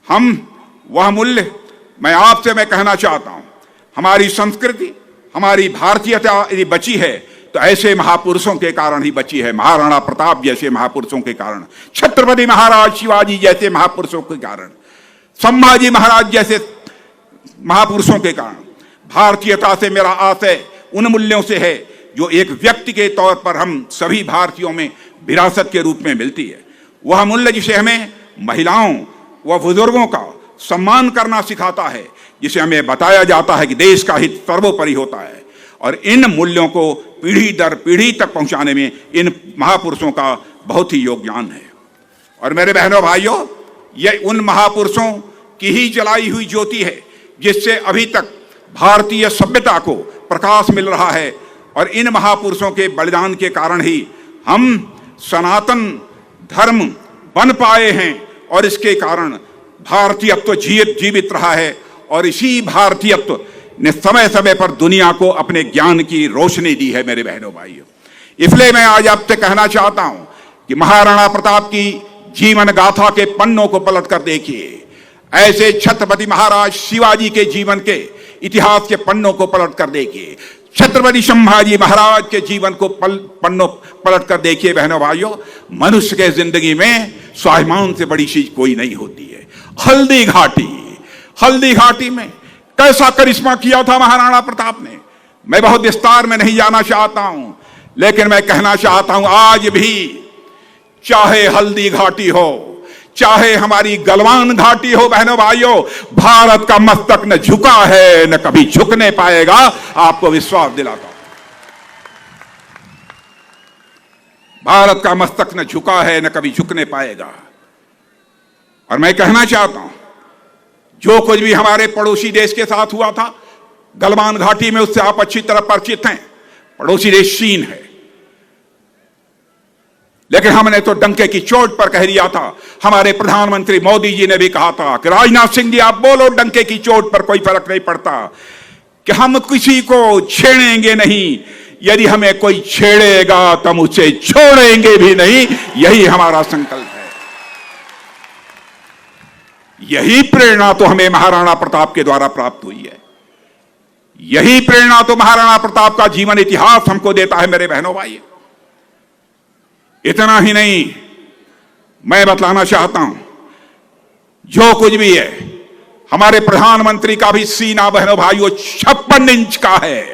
वह मूल्य मैं कहना चाहता हूं, हमारी संस्कृति, हमारी भारतीयता यदि बची है तो ऐसे महापुरुषों के कारण ही बची है। महाराणा प्रताप जैसे महापुरुषों के कारण, छत्रपति महाराज शिवाजी जैसे महापुरुषों के कारण, संभाजी महाराज जैसे महापुरुषों के कारण। भारतीयता से मेरा आशय उन मूल्यों से है जो एक व्यक्ति के तौर पर हम सभी भारतीयों में विरासत के रूप में मिलती है। वह मूल्य जिसे हमें महिलाओं व बुजुर्गों का सम्मान करना सिखाता है, जिसे हमें बताया जाता है कि देश का हित सर्वोपरि होता है। और इन मूल्यों को पीढ़ी दर पीढ़ी तक पहुंचाने में इन महापुरुषों का बहुत ही योगदान है। और मेरे बहनों भाइयों, यह उन महापुरुषों की ही जलाई हुई ज्योति है जिससे अभी तक भारतीय सभ्यता को प्रकाश मिल रहा है। और इन महापुरुषों के बलिदान के कारण ही हम सनातन धर्म बन पाए हैं और इसके कारण भारतीयत्व जीवित रहा है। और इसी भारतीयत्व ने समय समय पर दुनिया को अपने ज्ञान की रोशनी दी है। मेरे बहनों भाइयों, इसलिए मैं आज आपसे कहना चाहता हूं कि महाराणा प्रताप की जीवन गाथा के पन्नों को पलट कर देखिए। ऐसे छत्रपति महाराज शिवाजी के जीवन के इतिहास के पन्नों को पलट कर देखिए। छत्रपति संभाजी महाराज के जीवन को पन्नों पलट कर देखिए। बहनों भाइयों, मनुष्य के जिंदगी में स्वाभिमान से बड़ी चीज कोई नहीं होती है। हल्दी घाटी में कैसा करिश्मा किया था महाराणा प्रताप ने, मैं बहुत विस्तार में नहीं जाना चाहता हूं, लेकिन मैं कहना चाहता हूं आज भी चाहे हल्दी घाटी हो, चाहे हमारी गलवान घाटी हो, बहनों भाइयों, भारत का मस्तक न झुका है न कभी झुकने पाएगा। आपको विश्वास दिलाता हूं, भारत का मस्तक न झुका है न कभी झुकने पाएगा। और मैं कहना चाहता हूं, जो कुछ भी हमारे पड़ोसी देश के साथ हुआ था गलवान घाटी में, उससे आप अच्छी तरह परिचित हैं। पड़ोसी देश चीन है, लेकिन हमने तो डंके की चोट पर कह दिया था। हमारे प्रधानमंत्री मोदी जी ने भी कहा था कि राजनाथ सिंह जी आप बोलो, डंके की चोट पर कोई फर्क नहीं पड़ता, कि हम किसी को छेड़ेंगे नहीं, यदि हमें कोई छेड़ेगा तो हम उसे छोड़ेंगे भी नहीं। यही हमारा संकल्प है। यही प्रेरणा तो हमें महाराणा प्रताप के द्वारा प्राप्त हुई है। यही प्रेरणा तो महाराणा प्रताप का जीवन इतिहास हमको देता है। मेरे बहनों भाई, इतना ही नहीं, मैं बतलाना चाहता हूं, जो कुछ भी है हमारे प्रधानमंत्री का भी सीना, बहनों भाइयों, 56 इंच का है।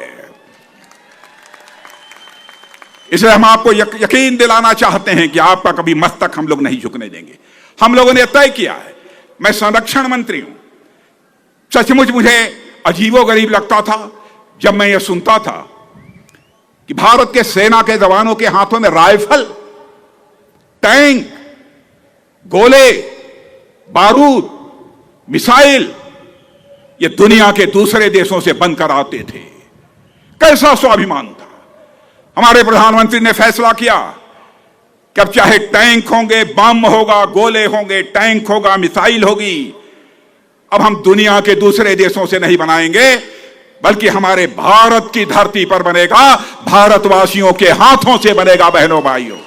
इसलिए हम आपको यकीन दिलाना चाहते हैं कि आपका कभी मस्तक हम लोग नहीं झुकने देंगे। हम लोगों ने तय किया है। मैं संरक्षण मंत्री हूं। सचमुच मुझे अजीबोगरीब लगता था जब मैं यह सुनता था कि भारत के सेना के जवानों के हाथों में राइफल, टैंक, गोले, बारूद, मिसाइल ये दुनिया के दूसरे देशों से बनकर आते थे। कैसा स्वाभिमान था। हमारे प्रधानमंत्री ने फैसला किया कि अब चाहे टैंक होंगे, बम होगा, गोले होंगे, टैंक होगा, मिसाइल होगी, अब हम दुनिया के दूसरे देशों से नहीं बनाएंगे, बल्कि हमारे भारत की धरती पर बनेगा, भारतवासियों के हाथों से बनेगा। बहनों भाइयों,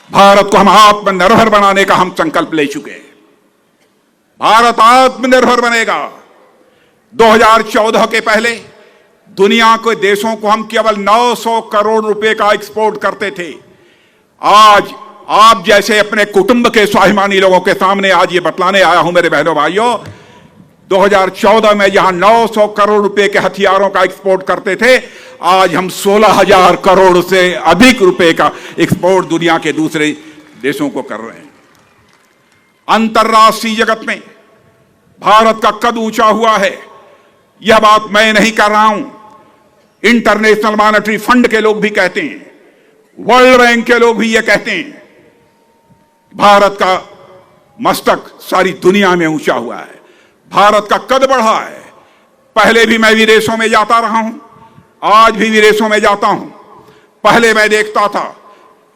भारत को हम आत्मनिर्भर बनाने का हम संकल्प ले चुके हैं। भारत आत्मनिर्भर बनेगा। 2014 के पहले दुनिया के देशों को हम केवल 900 करोड़ रुपए का एक्सपोर्ट करते थे। आज आप जैसे अपने कुटुंब के स्वाभिमानी लोगों के सामने आज ये बतलाने आया हूं मेरे बहनों भाइयों, 2014 में जहां 900 करोड़ रुपए के हथियारों का एक्सपोर्ट करते थे, आज हम 16,000 करोड़ से अधिक रुपए का एक्सपोर्ट दुनिया के दूसरे देशों को कर रहे हैं। अंतर्राष्ट्रीय जगत में भारत का कद ऊंचा हुआ है। यह बात मैं नहीं कर रहा हूं, इंटरनेशनल मॉनेटरी फंड के लोग भी कहते हैं, वर्ल्ड बैंक के लोग भी यह कहते हैं, भारत का मस्तक सारी दुनिया में ऊंचा हुआ है, भारत का कद बढ़ा है। पहले भी मैं विदेशों में जाता रहा हूं, आज भी विदेशों में जाता हूं। पहले मैं देखता था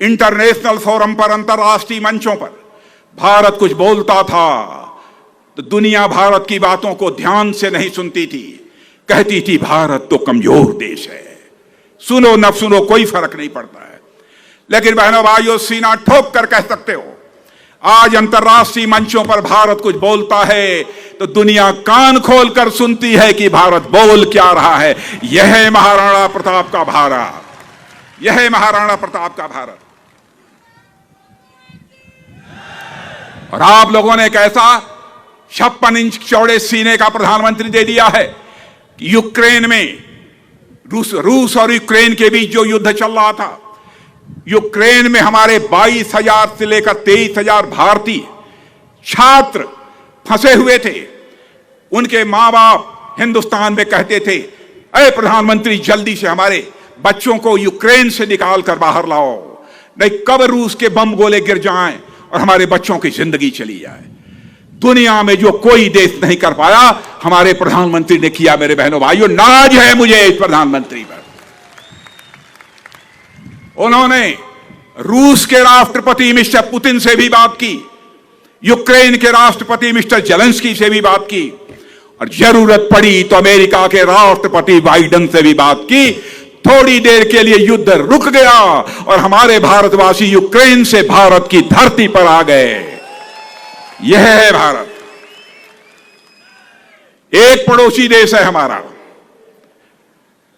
इंटरनेशनल फोरम पर, अंतर्राष्ट्रीय मंचों पर भारत कुछ बोलता था तो दुनिया भारत की बातों को ध्यान से नहीं सुनती थी, कहती थी भारत तो कमजोर देश है, सुनो न सुनो कोई फर्क नहीं पड़ता है। लेकिन बहनों भाइयों, सीना ठोक कर कह सकते हो, आज अंतर्राष्ट्रीय मंचों पर भारत कुछ बोलता है तो दुनिया कान खोलकर सुनती है कि भारत बोल क्या रहा है। यह है महाराणा प्रताप का भारत, यह है महाराणा प्रताप का भारत। और आप लोगों ने एक ऐसा 56 इंच चौड़े सीने का प्रधानमंत्री दे दिया है कि यूक्रेन में रूस और यूक्रेन के बीच जो युद्ध चल रहा था, यूक्रेन में हमारे 22,000 से लेकर 23,000 भारतीय छात्र फंसे हुए थे। उनके मां बाप हिंदुस्तान में कहते थे, अरे प्रधानमंत्री जल्दी से हमारे बच्चों को यूक्रेन से निकाल कर बाहर लाओ, नहीं कब रूस के बम गोले गिर जाएं और हमारे बच्चों की जिंदगी चली जाए। दुनिया में जो कोई देश नहीं कर पाया, हमारे प्रधानमंत्री ने किया। मेरे बहनों भाइयों, नाज है मुझे इस प्रधानमंत्री पर। उन्होंने रूस के राष्ट्रपति मिस्टर पुतिन से भी बात की, यूक्रेन के राष्ट्रपति मिस्टर जेलेंस्की से भी बात की, और जरूरत पड़ी तो अमेरिका के राष्ट्रपति बाइडेन से भी बात की। थोड़ी देर के लिए युद्ध रुक गया और हमारे भारतवासी यूक्रेन से भारत की धरती पर आ गए। यह है भारत। एक पड़ोसी देश है हमारा।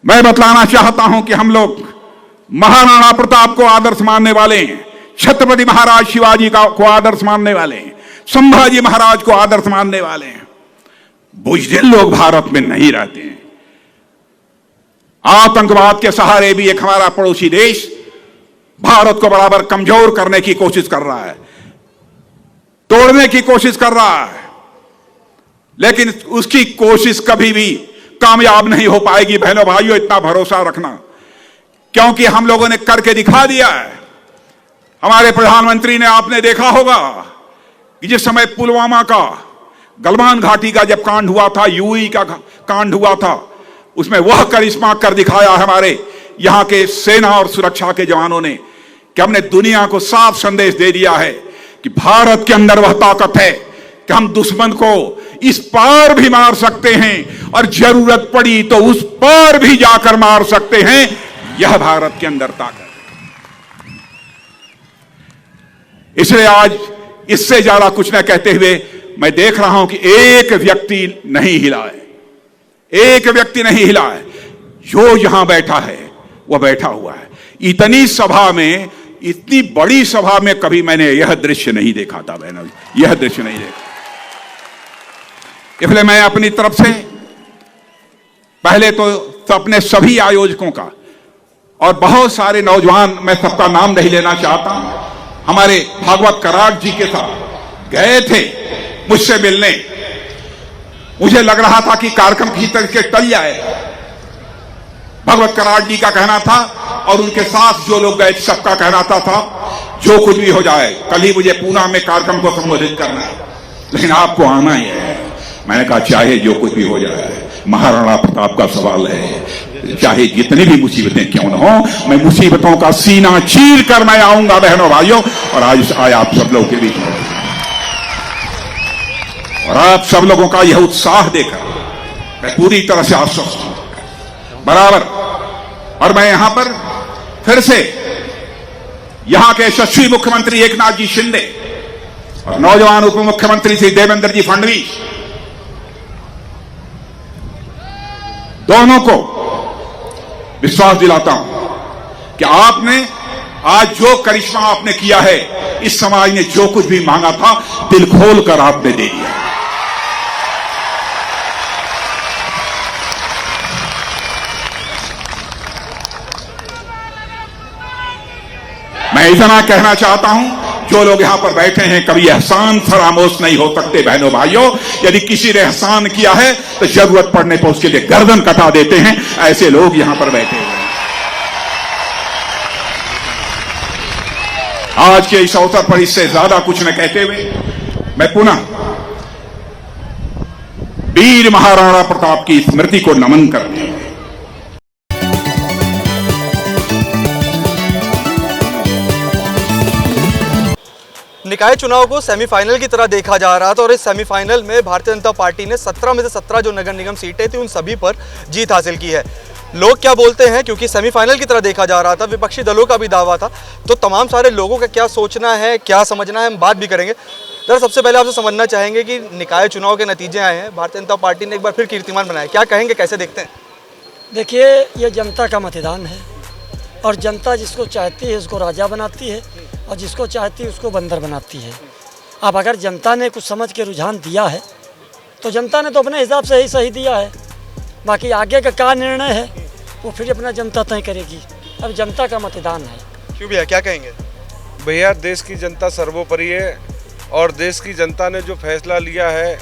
मैं बतलाना चाहता हूं कि हम लोग महाराणा प्रताप को आदर्श मानने वाले हैं, छत्रपति महाराज शिवाजी को आदर्श मानने वाले हैं, संभाजी महाराज को आदर्श मानने वाले हैं। बुजदिल लोग भारत में नहीं रहते हैं। आतंकवाद के सहारे भी एक हमारा पड़ोसी देश भारत को बराबर कमजोर करने की कोशिश कर रहा है, तोड़ने की कोशिश कर रहा है, लेकिन उसकी कोशिश कभी भी कामयाब नहीं हो पाएगी। बहनों भाइयों, इतना भरोसा रखना, क्योंकि हम लोगों ने करके दिखा दिया है। हमारे प्रधानमंत्री ने, आपने देखा होगा कि जिस समय पुलवामा का, गलवान घाटी का जब कांड हुआ था, यूई का कांड हुआ था, उसमें वह करिश्मा कर दिखाया हमारे यहां के सेना और सुरक्षा के जवानों ने कि हमने दुनिया को साफ संदेश दे दिया है कि भारत के अंदर वह ताकत है कि हम दुश्मन को इस पार भी मार सकते हैं और जरूरत पड़ी तो उस पार भी जाकर मार सकते हैं। यह भारत के अंदर ताकत है। इसलिए आज इससे ज्यादा कुछ न कहते हुए मैं देख रहा हूं कि एक व्यक्ति नहीं हिला है, एक व्यक्ति नहीं हिला है। जो यहां बैठा है वह बैठा हुआ है। इतनी सभा में, इतनी बड़ी सभा में कभी मैंने यह दृश्य नहीं देखा था बहनों, यह दृश्य नहीं देखा। इसलिए मैं अपनी तरफ से पहले तो अपने सभी आयोजकों का और बहुत सारे नौजवान, मैं सबका नाम नहीं लेना चाहता, हमारे भागवत कराट जी के साथ गए थे मुझसे मिलने। मुझे लग रहा था कि कार्यक्रम की तरीके टल जाए। भगवत कराट जी का कहना था और उनके साथ जो लोग गए सबका कहना था जो कुछ भी हो जाए, कल ही मुझे पूना में कार्यक्रम को संबोधित करना है, लेकिन आपको आना ही है। मैंने कहा चाहे जो कुछ भी हो जाए, महाराणा प्रताप का सवाल है, चाहे जितनी भी मुसीबतें क्यों न हो, मैं मुसीबतों का सीना चीर कर मैं आऊंगा बहनों भाइयों। और आज आप सब लोगों के बीच में, और आप सब लोगों का यह उत्साह देखकर मैं पूरी तरह से आश्वस्त हूं बराबर। और मैं यहां पर फिर से यहां के यशस्वी मुख्यमंत्री एकनाथ जी शिंदे और नौजवान उप मुख्यमंत्री श्री देवेंद्र जी फडणवीस, दोनों को विश्वास दिलाता हूं कि आपने आज जो करिश्मा आपने किया है, इस समाज ने जो कुछ भी मांगा था दिल खोल कर आपने दे दिया। मैं इतना कहना चाहता हूं, जो लोग यहां पर बैठे हैं कभी एहसान फरामोश नहीं हो सकते बहनों भाइयों। यदि किसी ने एहसान किया है तो जरूरत पड़ने पर उसके लिए गर्दन कटा देते हैं। ऐसे लोग यहां पर बैठे हुए हैं। आज के इस अवसर पर इससे ज्यादा कुछ न कहते हुए मैं पुनः वीर महाराणा प्रताप की स्मृति को नमन करते हैं। निकाय चुनाव को सेमीफाइनल की तरह देखा जा रहा था और इस सेमीफाइनल में भारतीय जनता पार्टी ने 17 में से 17 जो नगर निगम सीटें थी उन सभी पर जीत हासिल की है। लोग क्या बोलते हैं, क्योंकि सेमीफाइनल की तरह देखा जा रहा था, विपक्षी दलों का भी दावा था, तो तमाम सारे लोगों का क्या सोचना है, क्या समझना है, हम बात भी करेंगे। जरा सबसे पहले आपसे समझना चाहेंगे कि निकाय चुनाव के नतीजे आए हैं, भारतीय जनता पार्टी ने एक बार फिर कीर्तिमान बनाया, क्या कहेंगे, कैसे देखते हैं? देखिए, ये जनता का मतदान है और जनता जिसको चाहती है उसको राजा बनाती है और जिसको चाहती है उसको बंदर बनाती है। अब अगर जनता ने कुछ समझ के रुझान दिया है तो जनता ने तो अपने हिसाब से ही सही दिया है, बाकी आगे का क्या निर्णय है वो फिर अपना जनता तय करेगी। अब जनता का मतदान है। क्यों भैया, क्या कहेंगे? भैया, देश की जनता सर्वोपरि है और देश की जनता ने जो फैसला लिया है,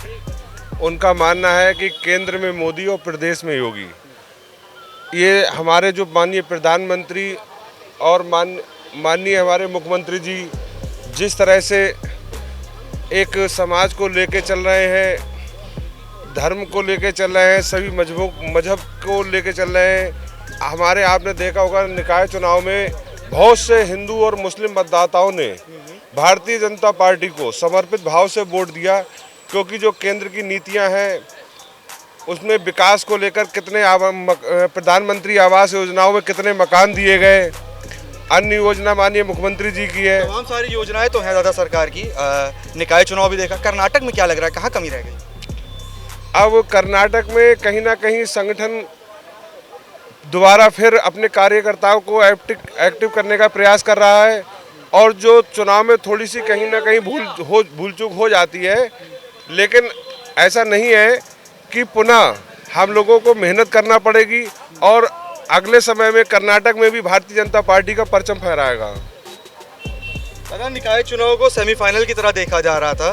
उनका मानना है कि केंद्र में मोदी और प्रदेश में योगी। ये हमारे जो माननीय प्रधानमंत्री और माननीय हमारे मुख्यमंत्री जी जिस तरह से एक समाज को लेके चल रहे हैं, धर्म को लेके चल रहे हैं, सभी मजहब को लेके चल रहे हैं। हमारे आपने देखा होगा निकाय चुनाव में बहुत से हिंदू और मुस्लिम मतदाताओं ने भारतीय जनता पार्टी को समर्पित भाव से वोट दिया, क्योंकि जो केंद्र की नीतियां हैं उसमें विकास को लेकर कितने प्रधानमंत्री आवास योजनाओं में कितने मकान दिए गए, अन्य योजना माननीय मुख्यमंत्री जी की है। तमाम सारी योजनाएं तो हैं दादा सरकार की। निकाय चुनाव भी देखा, कर्नाटक में क्या लग रहा है, कहाँ कमी रह गई? अब कर्नाटक में कहीं ना कहीं संगठन दोबारा फिर अपने कार्यकर्ताओं को एक्टिव करने का प्रयास कर रहा है और जो चुनाव में थोड़ी सी कहीं ना कहीं भूल चूक हो जाती है, लेकिन ऐसा नहीं है कि पुनः हम लोगों को मेहनत करना पड़ेगी और अगले समय में कर्नाटक में भी भारतीय जनता पार्टी का परचम फहराएगा। दादा, निकाय चुनाव को सेमीफाइनल की तरह देखा जा रहा था,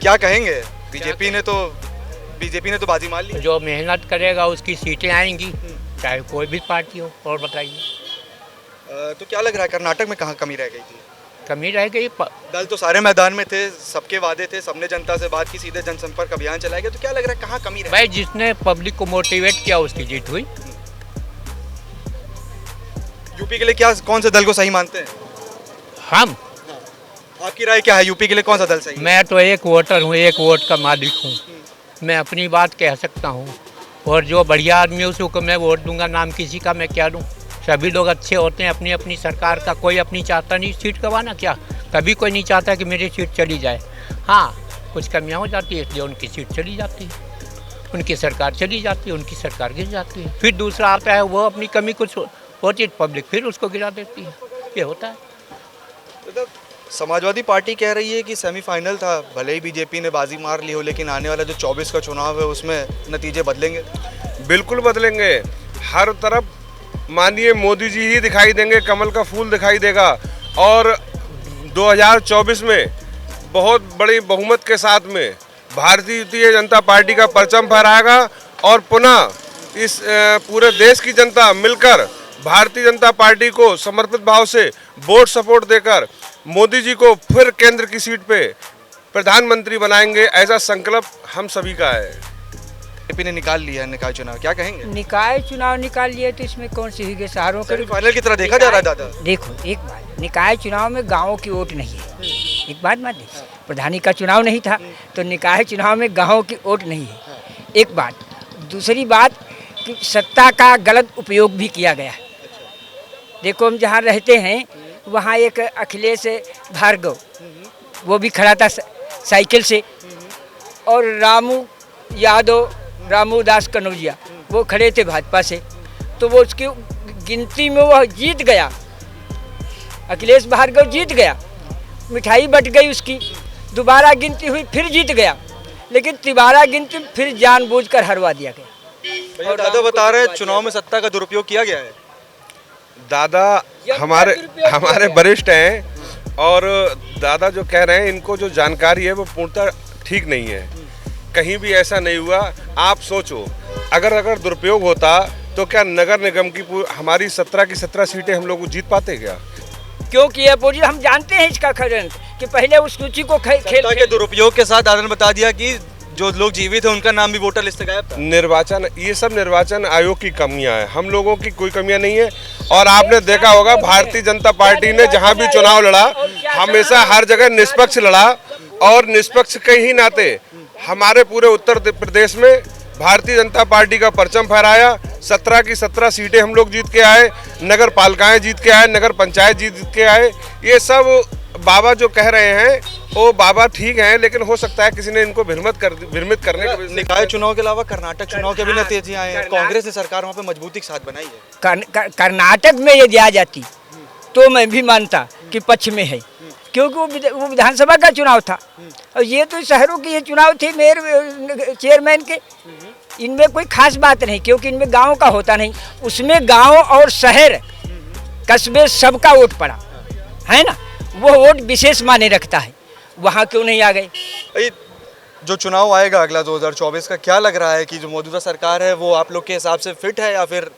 क्या कहेंगे? बीजेपी ने तो बाजी मार ली। जो मेहनत करेगा उसकी सीटें आएंगी, चाहे कोई भी पार्टी हो। और बताइए, तो क्या लग रहा है कर्नाटक में कहाँ कमी रह गई थी? कमी रह गई। दल तो सारे मैदान में थे, सबके वादे थे, सबने जनता से बात की, सीधे जनसंपर्क अभियान चलाया गया, तो क्या लग रहा है कहाँ कमी रह भाई, जिसने पब्लिक को मोटिवेट किया उसकी जीत हुई। यूपी के लिए क्या, कौन से दल को सही मानते हैं? हम आपकी राय क्या है, यूपी के लिए कौन सा दल सही है? मैं तो एक वोटर हूँ, एक वोट का मालिक हूँ, मैं अपनी बात कह सकता हूँ। और जो बढ़िया आदमी उसको मैं वोट दूंगा, नाम किसी का मैं क्या दूँ। सभी लोग अच्छे होते हैं, अपनी अपनी सरकार का कोई अपनी चाहता नहीं सीट गंवाना, क्या कभी कोई नहीं चाहता कि मेरी सीट चली जाए। हाँ, कुछ कमियां हो जाती है इसलिए उनकी सीट चली जाती है, उनकी सरकार चली जाती है, उनकी सरकार गिर जाती है, फिर दूसरा आता है, वो अपनी कमी कुछ होती है, पब्लिक फिर उसको गिरा देती है, ये होता है। तो समाजवादी पार्टी कह रही है कि सेमीफाइनल था, भले ही बीजेपी ने बाजी मार ली हो, लेकिन आने वाला जो 24 का चुनाव है उसमें नतीजे बदलेंगे। बिल्कुल बदलेंगे, हर तरफ माननीय मोदी जी ही दिखाई देंगे, कमल का फूल दिखाई देगा और 2024 में बहुत बड़ी बहुमत के साथ में भारतीय जनता पार्टी का परचम फहराएगा और पुनः इस पूरे देश की जनता मिलकर भारतीय जनता पार्टी को समर्पित भाव से वोट सपोर्ट देकर मोदी जी को फिर केंद्र की सीट पे प्रधानमंत्री बनाएंगे, ऐसा संकल्प हम सभी का है। बीजेपी ने निकाल लिया है निकाय चुनाव, क्या कहेंगे? निकाय चुनाव निकाल लिए तो इसमें कौन सी हुई? शहरों के फाइनल की तरह देखा जा रहा है दादा। देखो, एक बात, निकाय चुनाव में गाँवों की वोट नहीं है, एक बात मान लीजिए। प्रधानी का चुनाव नहीं था तो निकाय चुनाव में गाँव की वोट नहीं है, एक बात। दूसरी बात कि सत्ता का गलत उपयोग भी किया गया है। देखो, हम जहाँ रहते हैं वहाँ एक अखिलेश भार्गव, वो भी खड़ा था साइकिल से, और रामू दास कनौजिया वो खड़े थे भाजपा से, तो वो उसकी गिनती में वो जीत गया, अखिलेश भार्गव जीत गया, मिठाई बट गई उसकी, दोबारा गिनती हुई फिर जीत गया, लेकिन तिबारा गिनती फिर जानबूझकर हरवा दिया गया। और दादा बता रहे हैं चुनाव में सत्ता का दुरुपयोग किया गया है। दादा हमारे वरिष्ठ हैं और दादा जो कह रहे हैं इनको जो जानकारी है वो पूर्णतः ठीक नहीं है, कहीं भी ऐसा नहीं हुआ। आप सोचो, अगर दुरुपयोग होता तो क्या नगर निगम की हमारी 17 की 17 सीटें हम लोग जीत पाते क्या? क्योंकि ये पूरी हम जानते हैं इसका कारण कि पहले उस सूची को खेल के दुरुपयोग के साथ दादा ने बता दिया कि जो लोग जीवित हैं उनका नाम भी वोटर लिस्ट से गायब था। निर्वाचन, ये सब निर्वाचन आयोग की कमियां हैं, हम लोगों की कोई कमियां नहीं है। और आपने देखा होगा भारतीय जनता पार्टी ने जहां भी चुनाव लड़ा हमेशा हर जगह निष्पक्ष लड़ा, और निष्पक्ष के ही नाते हमारे पूरे उत्तर प्रदेश में भारतीय जनता पार्टी का परचम फहराया। 17 की 17 सीटें हम लोग जीत के आए, नगर पालिकाएं जीत के आए, नगर पंचायत जीत के आए। ये सब बाबा जो कह रहे हैं वो बाबा ठीक हैं, लेकिन हो सकता है किसी ने इनको भ्रमित करने की वजह से। निकाय चुनाव के अलावा कर्नाटक चुनाव के भी नतीजे आए हैं, कांग्रेस ने सरकार वहाँ पे मजबूती के साथ बनाई है। कर्नाटक में यदि आ जाती तो मैं भी मानता कि पक्ष में है, क्योंकि वो विधानसभा का चुनाव था और ये तो शहरों के ये चुनाव थे मेयर चेयरमैन के। इनमें कोई खास बात नहीं, क्योंकि इनमें गांव का होता नहीं, उसमें गांव और शहर कस्बे सबका वोट पड़ा है ना, वो वोट विशेष माने रखता है। वहाँ क्यों नहीं आ गए? जो चुनाव आएगा अगला 2024 का, क्या लग रहा है कि जो मौजूदा सरकार है वो आप लोग के हिसाब से फिट है या फिर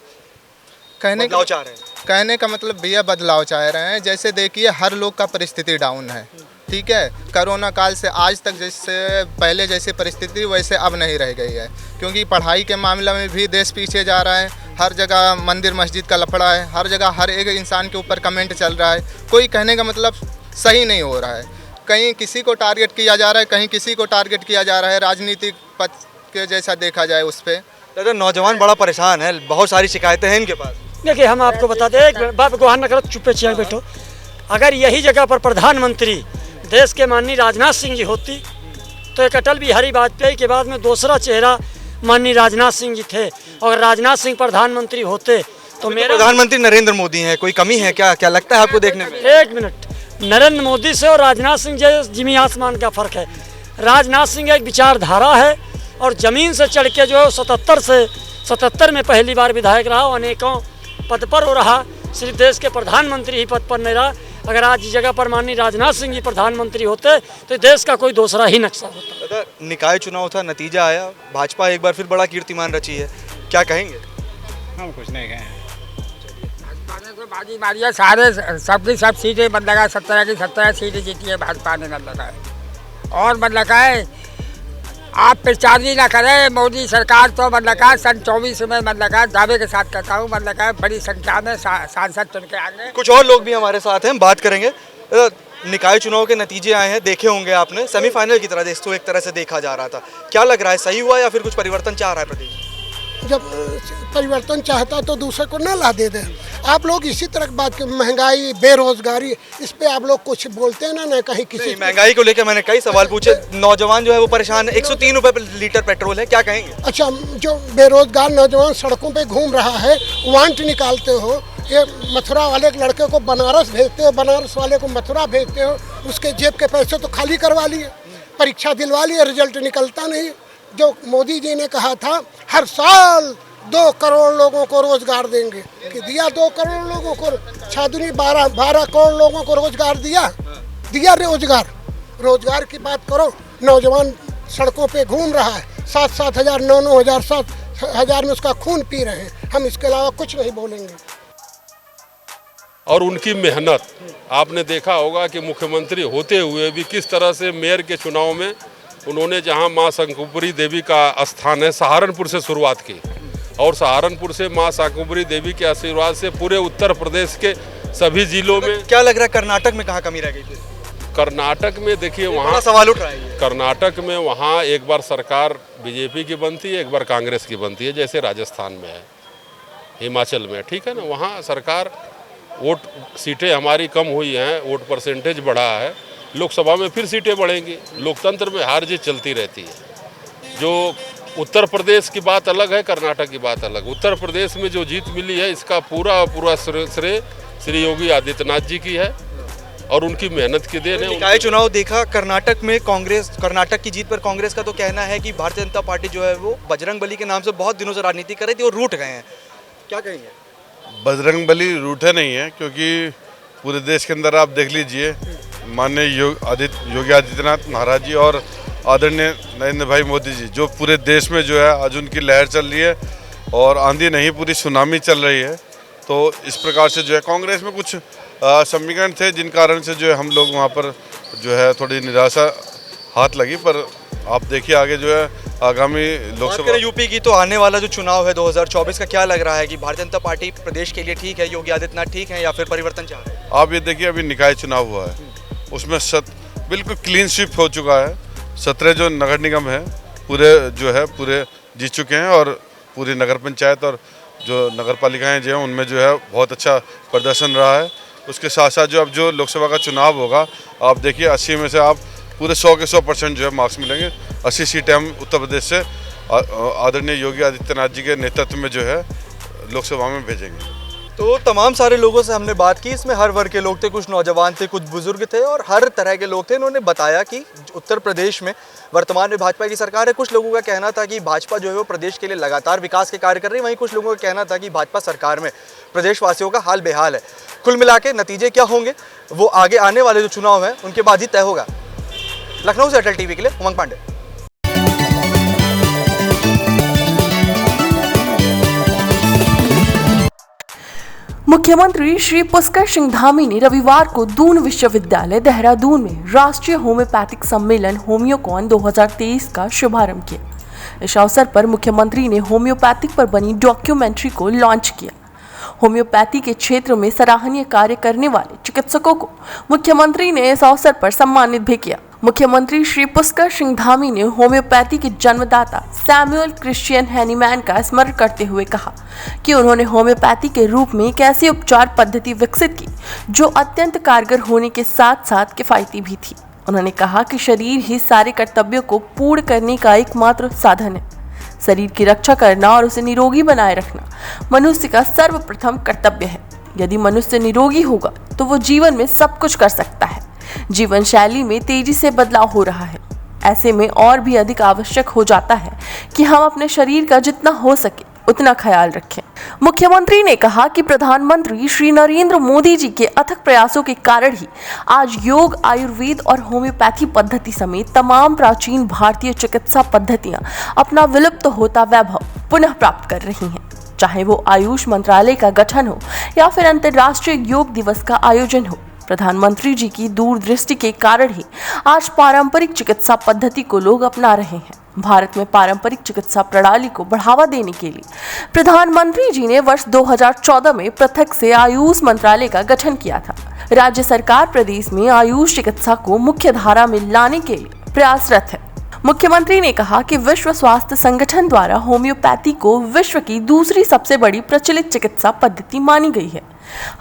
बदलाव चाह रहे हैं? कहने का मतलब भैया बदलाव चाह रहे हैं। जैसे देखिए हर लोग का परिस्थिति डाउन है, ठीक है। कोरोना काल से आज तक जैसे पहले जैसी परिस्थिति वैसे अब नहीं रह गई है, क्योंकि पढ़ाई के मामले में भी देश पीछे जा रहा है। हर जगह मंदिर मस्जिद का लफड़ा है, हर जगह हर एक इंसान के ऊपर कमेंट चल रहा है। कोई कहने का मतलब सही नहीं हो रहा है, कहीं किसी को टारगेट किया जा रहा है, कहीं किसी को टारगेट किया जा रहा है। राजनीतिक पद के जैसा देखा जाए उस पर दादा नौजवान बड़ा परेशान है, बहुत सारी शिकायतें हैं इनके पास। देखिए हम आपको बता दें, एक बात गुहार न करो, चुप्पे चेयर बैठो। अगर यही जगह पर प्रधानमंत्री देश के माननीय राजनाथ सिंह जी होती तो एक अटल बिहारी वाजपेयी के बाद में दूसरा चेहरा माननीय राजनाथ सिंह जी थे, और राजनाथ सिंह प्रधानमंत्री होते तो मेरे प्रधानमंत्री नरेंद्र मोदी हैं, कोई कमी है क्या? क्या लगता है आपको देखने में? एक मिनट, नरेंद्र मोदी से और राजनाथ सिंह जैसे जमीन आसमान का फ़र्क है। राजनाथ सिंह एक विचारधारा है और ज़मीन से चढ़ के जो 77 में पहली बार विधायक रहा, अनेकों पद पर हो रहा, सिर्फ देश के प्रधानमंत्री ही पद पर नहीं रहा। अगर आज इस जगह पर माननीय राजनाथ सिंह जी प्रधानमंत्री होते तो देश का कोई दूसरा ही नक्शा होता। दादा निकाय चुनाव था, नतीजा आया, भाजपा एक बार फिर बड़ा कीर्तिमान रची है, क्या कहेंगे? हम कुछ नहीं कहें। भाजपा ने तो बाजी मारी है, सारे सबकी सब सीटें बन लगा, 17 की 17 सीटें जीती है भाजपा ने बन लगा है। और बन लगा है आप प्रचार ही ना करें, मोदी सरकार तो बन लगा सन 24 में बन लगा, दावे के साथ कहता हूँ बन लगा बड़ी संख्या में सांसद चुन के आएंगे। कुछ और लोग भी हमारे साथ हैं, हम बात करेंगे। निकाय चुनाव के नतीजे आए हैं, देखे होंगे आपने, सेमीफाइनल की तरह इसको एक तरह से देखा जा रहा था, क्या लग रहा है, सही हुआ या फिर कुछ परिवर्तन चाह रहा है प्रदेश? जब परिवर्तन चाहता तो दूसरे को ना ला दे दें। आप लोग इसी तरह की बात, महंगाई बेरोजगारी, इस पे आप लोग कुछ बोलते हैं ना कहीं किसी। महंगाई को लेकर मैंने कई सवाल पूछे, नौजवान जो है वो परेशान है, 103 रुपए लीटर पेट्रोल है, क्या कहेंगे? अच्छा, जो बेरोजगार नौजवान सड़कों पे घूम रहा है, वांट निकालते हो, ये मथुरा वाले लड़के को बनारस भेजते हो, बनारस वाले को मथुरा भेजते हो, उसके जेब के पैसे तो खाली करवा लिए, परीक्षा दिलवा लिए, रिजल्ट निकलता नहीं। जो मोदी जी ने कहा था हर साल 2 करोड़ लोगों को रोजगार देंगे, कि दिया 2 करोड़ लोगों को, 6 12 करोड़ लोगों को रोजगार दिया रोजगार की बात करो। नौजवान सड़कों पे घूम रहा है, 7-7 हज़ार 9-9 हज़ार 7 हज़ार में उसका खून पी रहे हैं। हम इसके अलावा कुछ नहीं बोलेंगे। और उनकी मेहनत आपने देखा होगा कि मुख्यमंत्री होते हुए भी किस तरह से मेयर के चुनाव में उन्होंने जहां मां शाकंभरी देवी का स्थान है, सहारनपुर से शुरुआत की, और सहारनपुर से मां शाकंभरी देवी के आशीर्वाद से पूरे उत्तर प्रदेश के सभी जिलों में। क्या लग रहा है कर्नाटक में कहाँ कमी रह गई थी? कर्नाटक में देखिए वहाँ सवाल उठ रहा है, कर्नाटक में वहाँ एक बार सरकार बीजेपी की बनती है, एक बार कांग्रेस की बनती है, जैसे राजस्थान में है, हिमाचल में, ठीक है ना। वहाँ सरकार वोट सीटें हमारी कम हुई हैं, वोट परसेंटेज बढ़ा है, लोकसभा में फिर सीटें बढ़ेंगी। लोकतंत्र में हार जीत चलती रहती है। जो उत्तर प्रदेश की बात अलग है, कर्नाटक की बात अलग। उत्तर प्रदेश में जो जीत मिली है इसका पूरा श्रेय श्री योगी आदित्यनाथ जी की है और उनकी मेहनत की देन है। निकाय चुनाव देखा कर्नाटक में, कर्नाटक की जीत पर कांग्रेस का तो कहना है कि भारतीय जनता पार्टी जो है वो बजरंगबली के नाम से बहुत दिनों से राजनीति कर रही थी और रूठ गए हैं, क्या कहेंगे? बजरंगबली रूठे नहीं है, क्योंकि पूरे देश के अंदर आप देख लीजिए, माननीय योगी आदित्यनाथ महाराज जी और आदरणीय नरेंद्र भाई मोदी जी, जो पूरे देश में जो है आज उनकी लहर चल रही है और आंधी नहीं पूरी सुनामी चल रही है। तो इस प्रकार से जो है कांग्रेस में कुछ समीकरण थे जिन कारण से जो है हम लोग वहाँ पर जो है थोड़ी निराशा हाथ लगी। पर आप देखिए आगे जो है आगामी लोकसभा यूपी की, तो आने वाला जो चुनाव है 2024 का, क्या लग रहा है कि भारतीय जनता पार्टी प्रदेश के लिए ठीक है, योगी आदित्यनाथ ठीक है या फिर परिवर्तन चाह रहे हैं? आप ये देखिए, अभी निकाय चुनाव हुआ है, उसमें बिल्कुल क्लीन स्वीप हो चुका है। 17 जो नगर निगम है पूरे जीत चुके हैं और पूरी नगर पंचायत और जो नगर पालिकाएँ जो हैं उनमें जो है बहुत अच्छा प्रदर्शन रहा है। उसके साथ साथ जो अब जो लोकसभा का चुनाव होगा, आप देखिए 80 में से आप पूरे 100 के 100% जो है मार्क्स मिलेंगे। 80 सीटें हम उत्तर प्रदेश से आदरणीय योगी आदित्यनाथ जी के नेतृत्व में जो है लोकसभा में भेजेंगे। तो तमाम सारे लोगों से हमने बात की, इसमें हर वर्ग के लोग थे, कुछ नौजवान थे, कुछ बुजुर्ग थे और हर तरह के लोग थे। इन्होंने बताया कि उत्तर प्रदेश में वर्तमान में भाजपा की सरकार है। कुछ लोगों का कहना था कि भाजपा जो है वो प्रदेश के लिए लगातार विकास के कार्य कर रही है, वहीं कुछ लोगों का कहना था कि भाजपा सरकार में प्रदेशवासियों का हाल बेहाल है। कुल मिला के नतीजे क्या होंगे वो आगे आने वाले जो चुनाव हैं उनके बाद ही तय होगा। लखनऊ से अटल टीवी के लिए उमंग पांडे। मुख्यमंत्री श्री पुष्कर सिंह धामी ने रविवार को दून विश्वविद्यालय देहरादून में राष्ट्रीय होम्योपैथिक सम्मेलन होम्योकॉन 2023 का शुभारंभ किया। इस अवसर पर मुख्यमंत्री ने होम्योपैथिक पर बनी डॉक्यूमेंट्री को लॉन्च किया। होम्योपैथी के क्षेत्र में सराहनीय कार्य करने वाले चिकित्सकों को मुख्यमंत्री ने इस अवसर पर सम्मानित भी किया। मुख्यमंत्री श्री पुष्कर सिंह धामी ने होम्योपैथी के जन्मदाता सैमुअल क्रिश्चियन हैनीमैन का स्मरण करते हुए कहा कि उन्होंने होम्योपैथी के रूप में एक ऐसी उपचार पद्धति विकसित की जो अत्यंत कारगर होने के साथ साथ किफायती भी थी। उन्होंने कहा कि शरीर ही सारे कर्तव्यों को पूर्ण करने का एकमात्र साधन है। शरीर की रक्षा करना और उसे निरोगी बनाए रखना मनुष्य का सर्वप्रथम कर्तव्य है। यदि मनुष्य निरोगी होगा तो वो जीवन में सब कुछ कर सकता है। जीवन शैली में तेजी से बदलाव हो रहा है, ऐसे में और भी अधिक आवश्यक हो जाता है कि हम अपने शरीर का जितना हो सके उतना ख्याल रखें। मुख्यमंत्री ने कहा कि प्रधानमंत्री श्री नरेंद्र मोदी जी के अथक प्रयासों के कारण ही आज योग, आयुर्वेद और होम्योपैथी पद्धति समेत तमाम प्राचीन भारतीय चिकित्सा पद्धतियां अपना विलुप्त होता वैभव पुनः प्राप्त कर रही हैं। चाहे वो आयुष मंत्रालय का गठन हो या फिर अंतर्राष्ट्रीय योग दिवस का आयोजन हो, प्रधानमंत्री जी की दूरदृष्टि के कारण ही आज पारंपरिक चिकित्सा पद्धति को लोग अपना रहे हैं। भारत में पारंपरिक चिकित्सा प्रणाली को बढ़ावा देने के लिए प्रधानमंत्री जी ने वर्ष 2014 में पृथक से आयुष मंत्रालय का गठन किया था। राज्य सरकार प्रदेश में आयुष चिकित्सा को मुख्य धारा में लाने के लिए प्रयासरत है। मुख्यमंत्री ने कहा कि विश्व स्वास्थ्य संगठन द्वारा होम्योपैथी को विश्व की दूसरी सबसे बड़ी प्रचलित चिकित्सा पद्धति मानी गई है।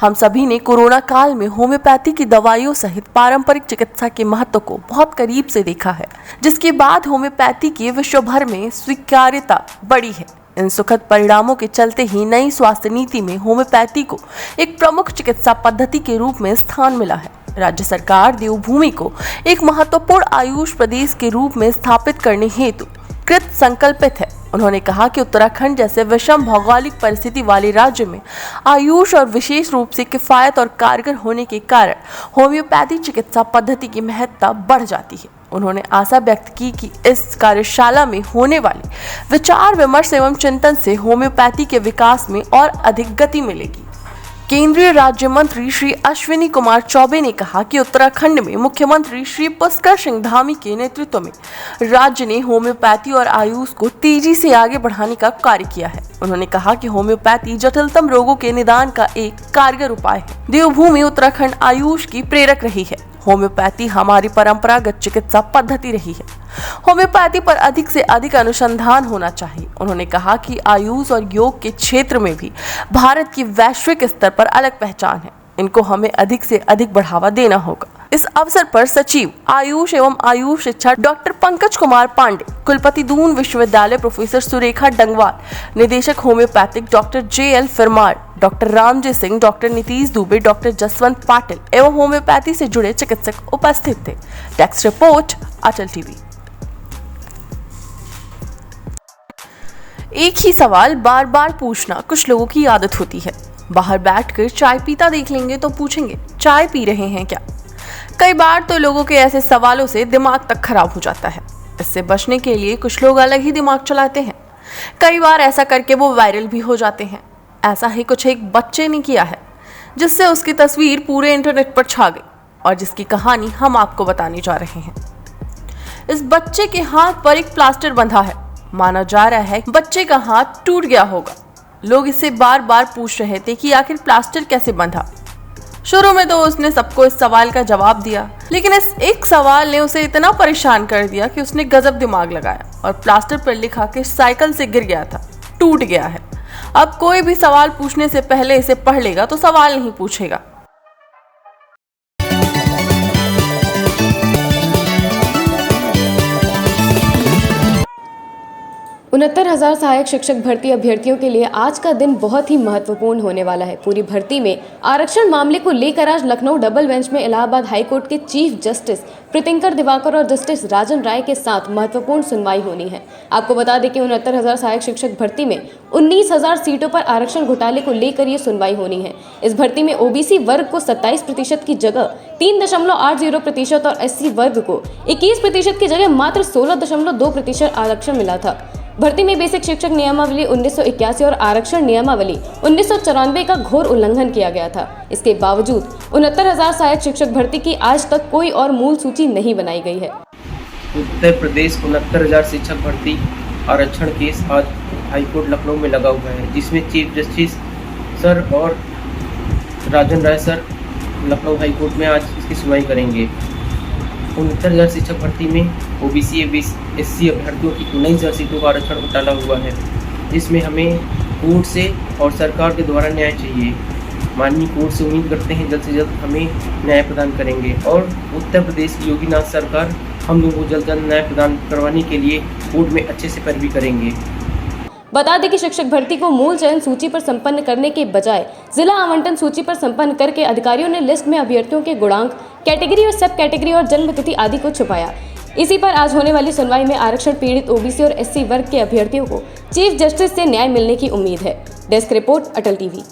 हम सभी ने कोरोना काल में होम्योपैथी की दवाइयों सहित पारंपरिक चिकित्सा के महत्व को बहुत करीब से देखा है, जिसके बाद होम्योपैथी की विश्व भर में स्वीकार्यता बढ़ी है। इन सुखद परिणामों के चलते ही नई स्वास्थ्य नीति में होम्योपैथी को एक प्रमुख चिकित्सा पद्धति के रूप में स्थान मिला है। राज्य सरकार देवभूमि को एक महत्वपूर्ण आयुष प्रदेश के रूप में स्थापित करने हेतु कृत संकल्पित है। उन्होंने कहा कि उत्तराखंड जैसे विषम भौगोलिक परिस्थिति वाले राज्य में आयुष और विशेष रूप से किफायत और कारगर होने के कारण होम्योपैथी चिकित्सा पद्धति की महत्ता बढ़ जाती है। उन्होंने आशा व्यक्त की कि इस कार्यशाला में होने वाले विचार विमर्श एवं चिंतन से होम्योपैथी के विकास में और अधिक गति मिलेगी। केंद्रीय राज्य मंत्री श्री अश्विनी कुमार चौबे ने कहा कि उत्तराखंड में मुख्यमंत्री श्री पुष्कर सिंह धामी के नेतृत्व में राज्य ने होम्योपैथी और आयुष को तेजी से आगे बढ़ाने का कार्य किया है। उन्होंने कहा कि होम्योपैथी जटिलतम रोगों के निदान का एक कारगर उपाय है। देवभूमि उत्तराखंड आयुष की प्रेरक रही है। होम्योपैथी हमारी परंपरागत चिकित्सा पद्धति रही है। होम्योपैथी पर अधिक से अधिक अनुसंधान होना चाहिए। उन्होंने कहा कि आयुष और योग के क्षेत्र में भी भारत की वैश्विक स्तर पर अलग पहचान है। इनको हमें अधिक से अधिक बढ़ावा देना होगा। इस अवसर पर सचिव आयुष एवं आयुष शिक्षा डॉक्टर पंकज कुमार पांडे, कुलपति दून विश्वविद्यालय प्रोफेसर सुरेखा डंगवाल, निदेशक homeopathic doctor JL Firmar, doctor Ramji Singh, doctor Nitish Dubey, doctor Jaswant Patil एवं होम्योपैथी से जुड़े चिकित्सक उपस्थित थे। Desk report Atal TV. एक ही सवाल बार बार पूछना कुछ लोगों की आदत होती है। बाहर बैठकर चाय पीता देख लेंगे तो पूछेंगे चाय पी रहे हैं क्या। कई बार तो लोगों के ऐसे सवालों से दिमाग तक खराब हो जाता है। इससे बचने के लिए कुछ लोग अलग ही दिमाग चलाते हैं। कई बार ऐसा करके वो वायरल भी हो जाते हैं। ऐसा ही कुछ एक बच्चे ने किया है, जिससे उसकी तस्वीर पूरे इंटरनेट पर छा गई और जिसकी कहानी हम आपको बताने जा रहे हैं। इस बच्चे के हाथ पर एक प्लास्टर बंधा है। माना जा रहा है बच्चे का हाथ टूट गया होगा। लोग इससे बार बार पूछ रहे थे कि आखिर प्लास्टर कैसे बंधा। शुरू में तो उसने सबको इस सवाल का जवाब दिया, लेकिन इस एक सवाल ने उसे इतना परेशान कर दिया कि उसने गजब दिमाग लगाया और प्लास्टर पर लिखा कि साइकिल से गिर गया था, टूट गया है। अब कोई भी सवाल पूछने से पहले इसे पढ़ लेगा तो सवाल नहीं पूछेगा। 69,000 सहायक शिक्षक भर्ती अभ्यर्थियों के लिए आज का दिन बहुत ही महत्वपूर्ण होने वाला है। पूरी भर्ती में आरक्षण मामले को लेकर आज लखनऊ डबल बेंच में इलाहाबाद हाईकोर्ट के चीफ जस्टिस प्रीतिंकर दिवाकर और जस्टिस राजन राय के साथ महत्वपूर्ण सुनवाई होनी है। आपको बता दें कि 69,000 सहायक शिक्षक भर्ती में 19,000 सीटों पर आरक्षण घोटाले को लेकर ये सुनवाई होनी है। इस भर्ती में ओबीसी वर्ग को 27% की जगह 3.80% और एससी वर्ग को 21% की जगह मात्र 16.2% आरक्षण मिला था। भर्ती में बेसिक शिक्षक नियमावली 1981 और आरक्षण नियमावली 1994 का घोर उल्लंघन किया गया था। इसके बावजूद 69,000 सहायक शिक्षक भर्ती की आज तक कोई और मूल सूची नहीं बनाई गई है। उत्तर प्रदेश 69,000 शिक्षक भर्ती आरक्षण केस आज हाईकोर्ट लखनऊ में लगा हुआ है, जिसमें चीफ जस्टिस सर और राजन राय सर लखनऊ हाईकोर्ट में आज इसकी सुनवाई करेंगे। 69,000 शिक्षक भर्ती में ओबीसी एससी अभ्यर्थियों की 19,000 सीटों का आरक्षण घोटाला हुआ है, जिसमें हमें कोर्ट से और सरकार के द्वारा न्याय चाहिए। माननीय कोर्ट से उम्मीद करते हैं जल्द से जल्द हमें न्याय प्रदान करेंगे और उत्तर प्रदेश की योगीनाथ सरकार हम लोगों को जल्द से जल्द न्याय प्रदान करवाने के लिए कोर्ट में अच्छे से पैरवी करेंगे। बता दें कि शिक्षक भर्ती को मूल चयन सूची पर संपन्न करने के बजाय जिला आवंटन सूची पर संपन्न करके अधिकारियों ने लिस्ट में अभ्यर्थियों के गुणांक, कैटेगरी और सब कैटेगरी और जन्म तिथि आदि को छुपाया। इसी पर आज होने वाली सुनवाई में आरक्षण पीड़ित ओबीसी और एससी वर्ग के अभ्यर्थियों को चीफ जस्टिस से न्याय मिलने की उम्मीद है। Desk report, Atal TV.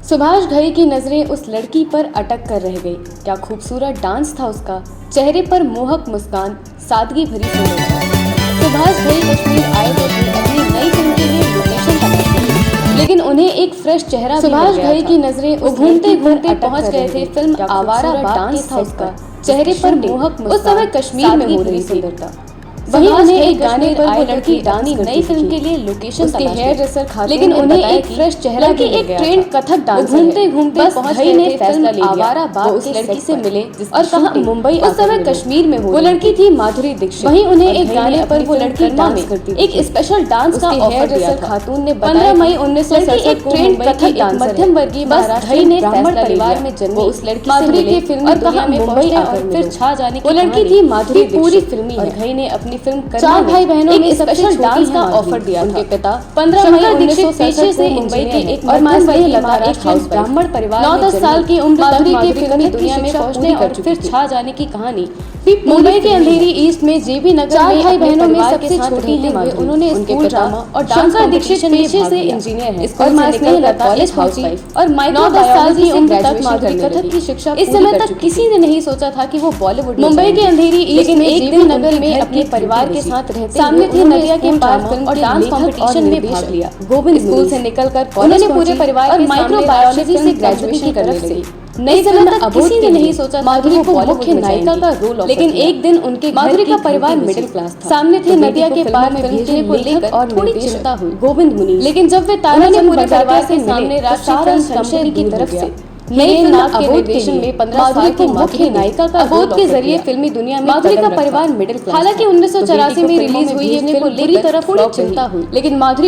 Subhash Ghai की नजरें उस लड़की पर अटक कर रह गई। क्या खूबसूरत डांस था उसका, चेहरे पर मोहक मुस्कान, सादगी भरी सुंदरता। सुभाष घई कश्मीर आए तो थे अपनी नई फिल्म के लिए लोकेशन तलाश रहे, लेकिन उन्हें एक फ्रेश चेहरा। सुभाष घई की नजरें घूमते घूमते पहुंच गए थे फिल्म आवारा बाग के था उसका, चेहरे पर मोहक मुस्कान, उस समय कश्मीर में हो रही सुंदरता। वहीं उन्हें एक गाने पर वो लड़की अपनी नई फिल्म के लिए लोकेशन तलाश रही, हेयर ड्रेसर खाते, लेकिन उन्हें एक फ्रेश चेहरा की एक ट्रेंड कथक डांसर घूमते घूमते पहुंच गए थे फैसला ले आवारा बाग उस लड़की से मिले और कहा मुंबई उस समय कश्मीर में हो। वो लड़की थी माधुरी दीक्षित। वहीं उन्हें एक गाने पर वो लड़की डांस करती थी। एक स्पेशल डांस का ऑफर दिया था। खातून ने 15 मई 1967 को ट्रेंड कथक डांसर मध्यम वर्गीय महाराष्ट्र ने ब्राह्मण परिवार में जन्मी उस लड़की माधुरी के फिल्मी दुनिया में मुंबई आकर फिर छा जाने की वो लड़की थी माधुरी पूरी फिल्मी है। घई ने अपनी फिल्म चार भाई बहनों में स्पेशल डांस का ऑफर दिया था। उनके पिता 15 मई 1967 से मुंबई के एक मध्यम वर्गीय महाराष्ट्र ब्राह्मण परिवार 9-10 साल की उम्र तक की फिल्मी दुनिया में पहुंचने और फिर छा जाने की कहानी मुंबई के अंधेरी ईस्ट में जेबी नगर में भाई बहनों में सबसे छोटी है माधुरी। उन्होंने स्कूल ड्रामा और डांस दीक्षित पेशे से इंजीनियर हैं और मास्टर लता कॉलेज हाउसवाइफ और माइक्रो 10 साल की उम्र तक माधुरी कथक की शिक्षा इस समय तक किसी ने नहीं सोचा था कि वो बॉलीवुड मुंबई के अंधेरी ईस्ट में एक दिन नगर में अपने परिवार के साथ रहते सामने थे नदिया के पार फिल्म और डांस कंपटीशन में भाग लिया। गोविंद स्कूल से निकलकर उन्होंने पूरे परिवार और माइक्रोबायोलॉजी से ग्रेजुएशन करने लगी। नई समय तक किसी ने नहीं सोचा माधुरी को मुख्य नायिका का रोल, लेकिन एक दिन उनके माधुरी का परिवार मिडिल क्लास था। सामने थे नदिया के पार में भेजने को लेकर और थोड़ी चिंता हुई गोविंद मुनि, लेकिन जब वे ताराचंद पूरे परिवार के सामने राष्ट्रीय कंपनी की तरफ से नई फिल्म अबोध के लिए 15 साल की मुख्य नायिका का अबोध के जरिए फिल्मी दुनिया में माधुरी का परिवार मिडिल क्लास। हालांकि 1984 में रिलीज हुई ये फिल्म बुरी तरह थोड़ी चिंता हुई,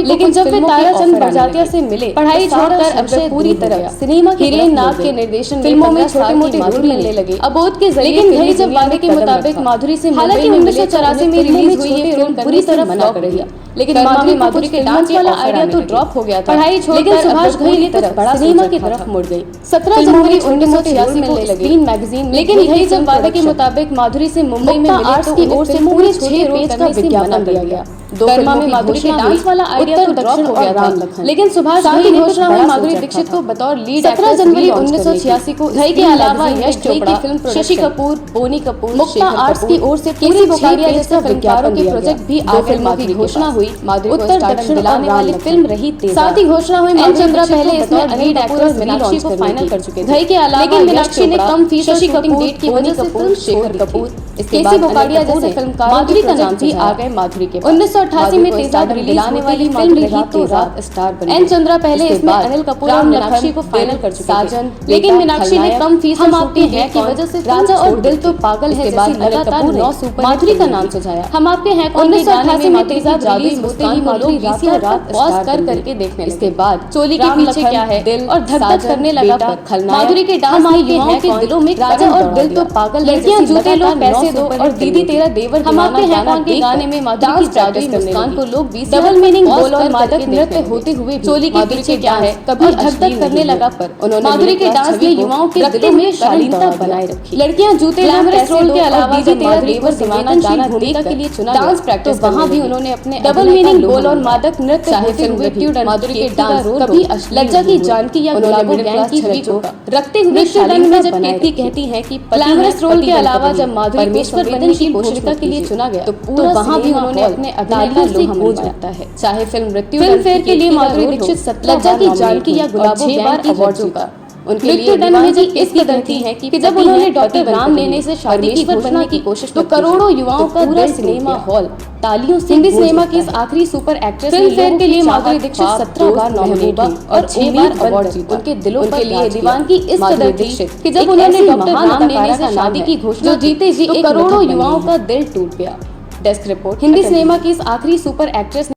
लेकिन जब वे ताराचंद बरजातिया से मिले, पढ़ाई छोड़कर अक्षय पूरी तरह सिनेमा हीरोइन नाग के निर्देशन फिल्मों में छोटे मोटे रोल मिलने लगे अबोध के जरिए। लेकिन घई जब वादे के मुताबिक माधुरी से हालांकि 1984 में रिलीज हुई ये फिल्म पूरी तरह फ्लॉप रही, लेकिन माधुरी के डांस वाला आइडिया तो ड्रॉप हो गया था। पढ़ाई छोड़कर सुभाष घई ने कुछ बड़ा सिनेमा की तरफ मुड़ गई। 17 जनवरी 1986 को स्क्रीन मैगजीन, लेकिन घई जब वादे के मुताबिक माधुरी से मुंबई में मिले तो की ओर से पूरे 6 पेज का विज्ञापन दिया गया। कर्मा में माधुरी के डांस वाला आइडिया तो ड्रॉप हो गया था, लेकिन सुभाष घई ने घोषणा में माधुरी दीक्षित को बतौर लीड 17 जनवरी 1986 को घई के अलावा यश चोपड़ा, शशि कपूर, बोनी कपूर, मुक्ता आर्ट्स की ओर से केसी बोकारिया जैसे फिल्मकारों के प्रोजेक्ट भी आ फिल्मों की घोषणा हुई। उत्तर दक्षिण दिलाने वाली फिल्म रही तेज, साथ ही घोषणा हुई एन चंद्रा पहले इसमें अनिल कपूर और मीनाक्षी को फाइनल कर चुके थे। घई के अलावा लेकिन मीनाक्षी ने कम फीस शशि कपूर डेट की वजह से फिल्म शेखर कपूर, केसी बोकारिया जैसे फिल्मकार माधुरी का नाम भी आ गए माधुरी के। 1988 में तेजाब रिलीज होने वाली फिल्म रही तो रात स्टार बनी। एन चंद्रा पहले इसमें अनिल कपूर और मीनाक्षी को फाइनल कर चुके साजन, लेकिन मीनाक्षी ने कम फीस हम आपके हैं की वजह से राजा और दिल तो पागल है जैसी लगातार 9 सुपर माधुरी का नाम सजाया। हम आपके हैं 1988 में तेजाब रिलीज होते ही माधुरी वीसीआर रात पॉज कर करके देखने। इसके बाद चोली के पीछे क्या है दिल और धक धक करने लगा पर माधुरी के डांस में युवाओं के दिलों में राजा और दिल तो पागल, लड़कियां जूते लो पैसे दो और दीदी तेरा देवर हम आपके हैं कौन के गाने में माधुरी की जादुई मुस्कान को लोग डबल मीनिंग बोल और मादक नृत्य होते हुए चोली के पीछे क्या है कभी धक धक करने लगा पर उन्होंने माधुरी के डांस में युवाओं के दिलों में शालीनता बनाए रखी। लड़कियां जूते ग्लैमरस रोल के अलावा जब तेरा देवर दीवाना गाना भूमिका के लिए चुना डांस प्रैक्टिस वहां भी उन्होंने अपने डबल मीनिंग बोल और मादक नृत्य होते हुए माधुरी के डांस कभी लज्जा की जानकी या गुलाबो गैंग की छवि को रखते हुए शालीनता में जब कीर्ति कहती है कि ग्लैमरस रोल के अलावा जब माधुरी परमेश्वर बनने की भूमिका के लिए चुना गया तो वहां भी उन्होंने अपने अभिनय से गूंज जाता है। चाहे फिल्म मृत्यु फिल्म फेयर के लिए माधुरी दीक्षित लज्जा की जानकी या गुलाबो गैंग की अवार्ड जीता। उनके लिए दीवान में भी इस कदर थी है कि जब उन्होंने डॉक्टर राम लेने से शादी की घोषणा की कोशिश तो करोड़ों युवाओं का पूरा सिनेमा हॉल तालियों से हिंदी सिनेमा की इस आखिरी सुपर एक्ट्रेस फिल्म फेयर के लिए माधुरी दीक्षित 17 बार नॉमिनेट और 6 बार अवार्ड जीता। उनके दिलों के लिए दीवान की इस कदर थी कि जब उन्होंने डॉक्टर राम लेने से शादी की घोषणा जो जीते जी एक करोड़ों युवाओं का दिल टूट गया। डेस्क रिपोर्ट हिंदी सिनेमा की इस आखिरी सुपर एक्ट्रेस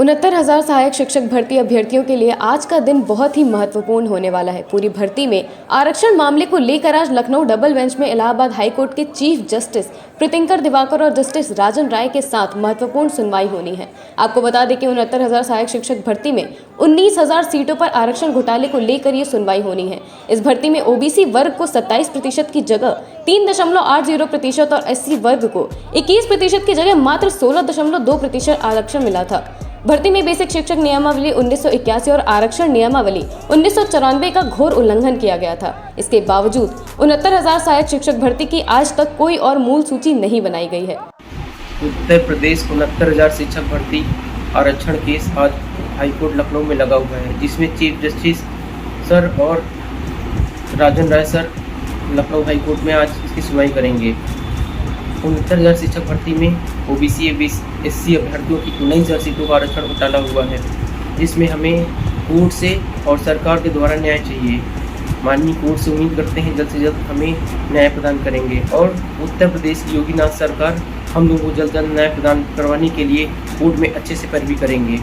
69,000 सहायक शिक्षक भर्ती अभ्यर्थियों के लिए आज का दिन बहुत ही महत्वपूर्ण होने वाला है। पूरी भर्ती में आरक्षण मामले को लेकर आज लखनऊ डबल बेंच में इलाहाबाद हाईकोर्ट के चीफ जस्टिस प्रीतिंकर दिवाकर और जस्टिस राजन राय के साथ महत्वपूर्ण सुनवाई होनी है। आपको बता दें कि 69,000 सहायक शिक्षक भर्ती में 19,000 सीटों पर आरक्षण घोटाले को लेकर ये सुनवाई होनी है। इस भर्ती में ओबीसी वर्ग को 27% की जगह 3.80% और एससी वर्ग को 21% की जगह मात्र 16.2% आरक्षण मिला था। भर्ती में बेसिक शिक्षक नियमावली 1981 और आरक्षण नियमावली 1994 का घोर उल्लंघन किया गया था। इसके बावजूद 69,000 सहायक शिक्षक भर्ती की आज तक कोई और मूल सूची नहीं बनाई गई है। उत्तर प्रदेश 69,000 शिक्षक भर्ती आरक्षण केस आज हाईकोर्ट लखनऊ में लगा हुआ है, जिसमें चीफ जस्टिस सर और राजन राय सर लखनऊ हाईकोर्ट में आज इसकी सुनवाई करेंगे। 69,000 शिक्षक भर्ती में ओबीसी एससी अभ्यर्थियों की 19,000 सीटों का आरक्षण घोटाला हुआ है, जिसमें हमें कोर्ट से और सरकार के द्वारा न्याय चाहिए। माननीय कोर्ट से उम्मीद करते हैं जल्द से जल्द हमें न्याय प्रदान करेंगे और उत्तर प्रदेश की योगीनाथ सरकार हम लोगों को जल्द न्याय प्रदान करवाने के लिए कोर्ट में अच्छे से पैरवी करेंगे।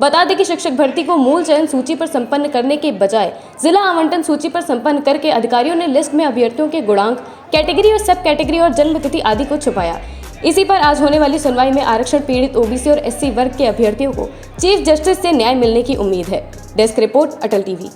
बता दें कि शिक्षक भर्ती को मूल चयन सूची पर संपन्न करने के बजाय जिला आवंटन सूची पर संपन्न करके अधिकारियों ने लिस्ट में अभ्यर्थियों के गुणांक, कैटेगरी और सब कैटेगरी और जन्म तिथि आदि को छुपाया। इसी पर आज होने वाली सुनवाई में आरक्षण पीड़ित ओबीसी और एससी वर्ग के अभ्यर्थियों को चीफ जस्टिस से न्याय मिलने की उम्मीद है। Desk report, Atal TV.